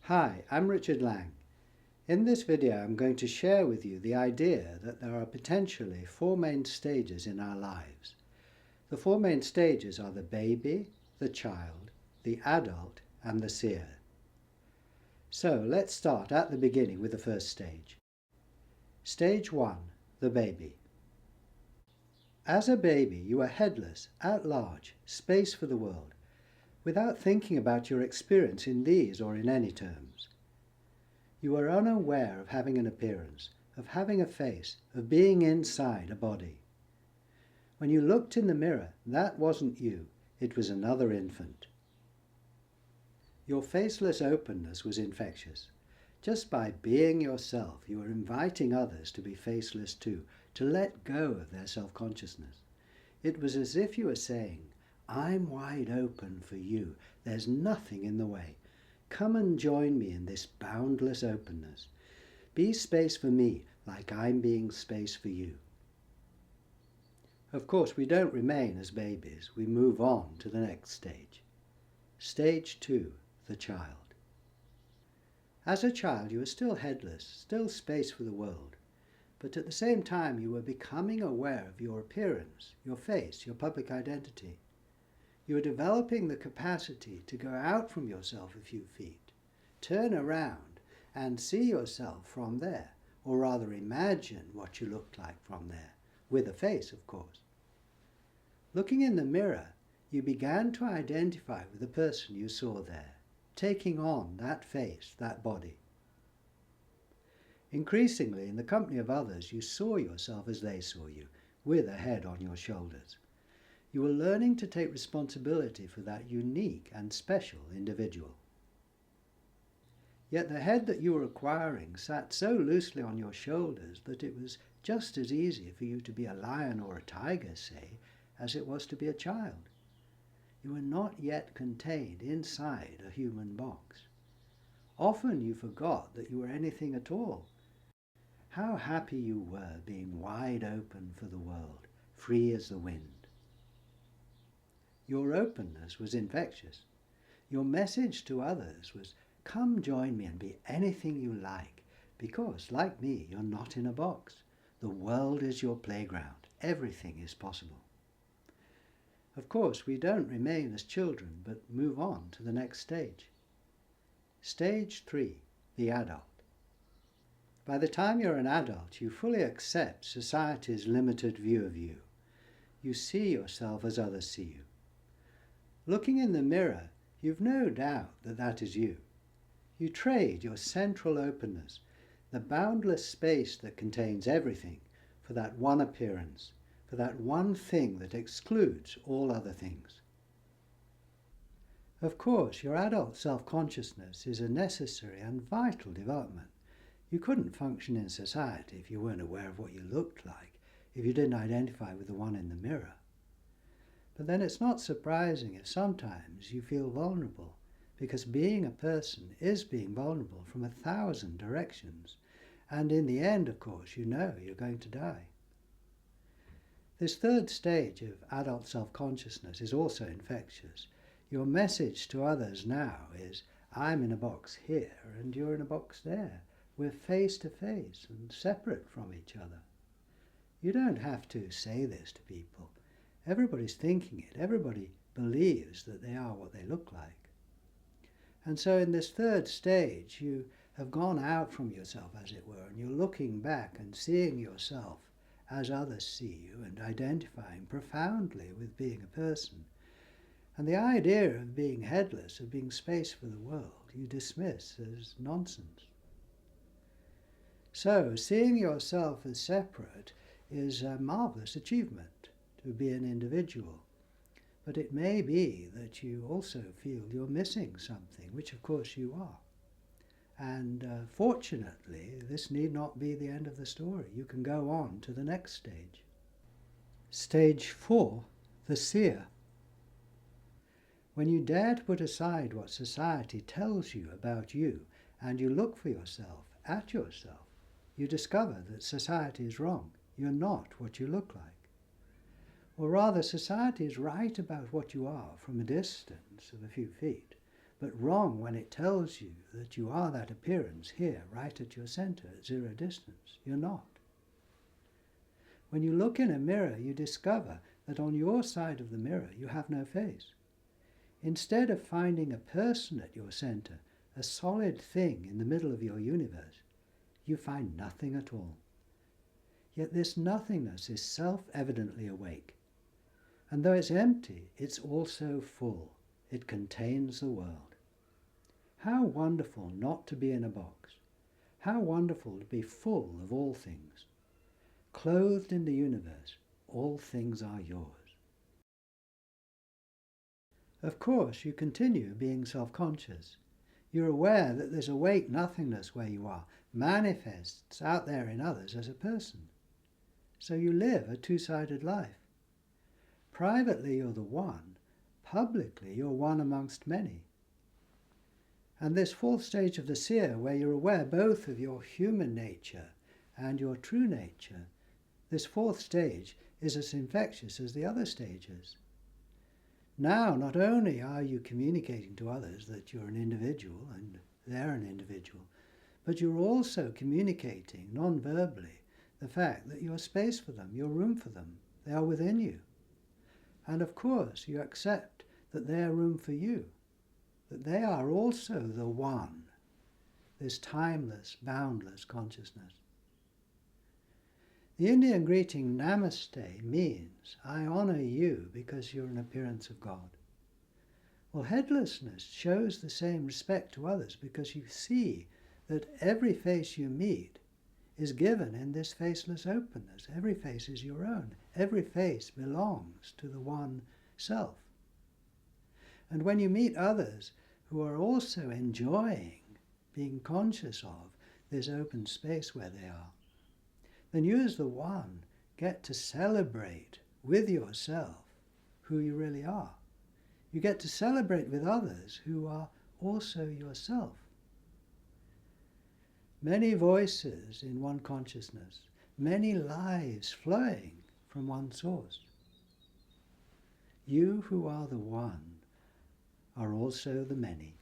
Hi, I'm Richard Lang. In this video I'm going to share with you the idea that there are potentially four main stages in our lives. The four main stages are the baby, the child, the adult and the seer. So let's start at the beginning with the first stage. Stage 1, the baby. As a baby you are headless, at large, space for the world, without thinking about your experience in these or in any terms. You are unaware of having an appearance, of having a face, of being inside a body. When you looked in the mirror, that wasn't you, it was another infant. Your faceless openness was infectious. Just by being yourself, you were inviting others to be faceless too, to let go of their self-consciousness. It was as if you were saying, I'm wide open for you, there's nothing in the way. Come and join me in this boundless openness. Be space for me like I'm being space for you. Of course, we don't remain as babies. We move on to the next stage. Stage 2, the child. As a child, you were still headless, still space for the world. But at the same time, you were becoming aware of your appearance, your face, your public identity. You are developing the capacity to go out from yourself a few feet, turn around and see yourself from there, or rather imagine what you looked like from there, with a face, of course. Looking in the mirror, you began to identify with the person you saw there, taking on that face, that body. Increasingly, in the company of others, you saw yourself as they saw you, with a head on your shoulders. You were learning to take responsibility for that unique and special individual. Yet the head that you were acquiring sat so loosely on your shoulders that it was just as easy for you to be a lion or a tiger, say, as it was to be a child. You were not yet contained inside a human box. Often you forgot that you were anything at all. How happy you were being wide open for the world, free as the wind. Your openness was infectious. Your message to others was, come join me and be anything you like, because, like me, you're not in a box. The world is your playground. Everything is possible. Of course, we don't remain as children, but move on to the next stage. Stage 3, the adult. By the time you're an adult, you fully accept society's limited view of you. You see yourself as others see you. Looking in the mirror, you've no doubt that that is you. You trade your central openness, the boundless space that contains everything, for that one appearance, for that one thing that excludes all other things. Of course, your adult self-consciousness is a necessary and vital development. You couldn't function in society if you weren't aware of what you looked like, if you didn't identify with the one in the mirror. But then it's not surprising if sometimes you feel vulnerable, because being a person is being vulnerable from 1,000 directions, and in the end, of course, you know you're going to die. This third stage of adult self-consciousness is also infectious. Your message to others now is, I'm in a box here and you're in a box there. We're face to face and separate from each other. You don't have to say this to people. Everybody's thinking it. Everybody believes that they are what they look like. And so in this third stage, you have gone out from yourself, as it were, and you're looking back and seeing yourself as others see you and identifying profoundly with being a person. And the idea of being headless, of being space for the world, you dismiss as nonsense. So, seeing yourself as separate is a marvelous achievement, to be an individual. But it may be that you also feel you're missing something, which of course you are. And fortunately, this need not be the end of the story. You can go on to the next stage. Stage 4, the seer. When you dare to put aside what society tells you about you, and you look for yourself, at yourself, you discover that society is wrong. You're not what you look like. Or rather, society is right about what you are from a distance of a few feet, but wrong when it tells you that you are that appearance here, right at your center, at zero distance. You're not. When you look in a mirror, you discover that on your side of the mirror you have no face. Instead of finding a person at your center, a solid thing in the middle of your universe, you find nothing at all. Yet this nothingness is self-evidently awake. And though it's empty, it's also full. It contains the world. How wonderful not to be in a box. How wonderful to be full of all things. Clothed in the universe, all things are yours. Of course, you continue being self-conscious. You're aware that there's awake nothingness where you are, manifests out there in others as a person. So you live a two-sided life. Privately, you're the one. Publicly, you're one amongst many. And this fourth stage of the Seer, where you're aware both of your human nature and your true nature, this fourth stage is as infectious as the other stages. Now, not only are you communicating to others that you're an individual and they're an individual, but you're also communicating non-verbally the fact that you're space for them, you're room for them, they are within you. And of course, you accept that they are room for you, that they are also the one, this timeless, boundless consciousness. The Indian greeting Namaste means, I honor you because you're an appearance of God. Well, headlessness shows the same respect to others because you see that every face you meet is given in this faceless openness. Every face is your own. Every face belongs to the one self. And when you meet others who are also enjoying being conscious of this open space where they are, then you as the one get to celebrate with yourself who you really are. You get to celebrate with others who are also yourself. Many voices in one consciousness, many lives flowing from one source. You who are the one are also the many.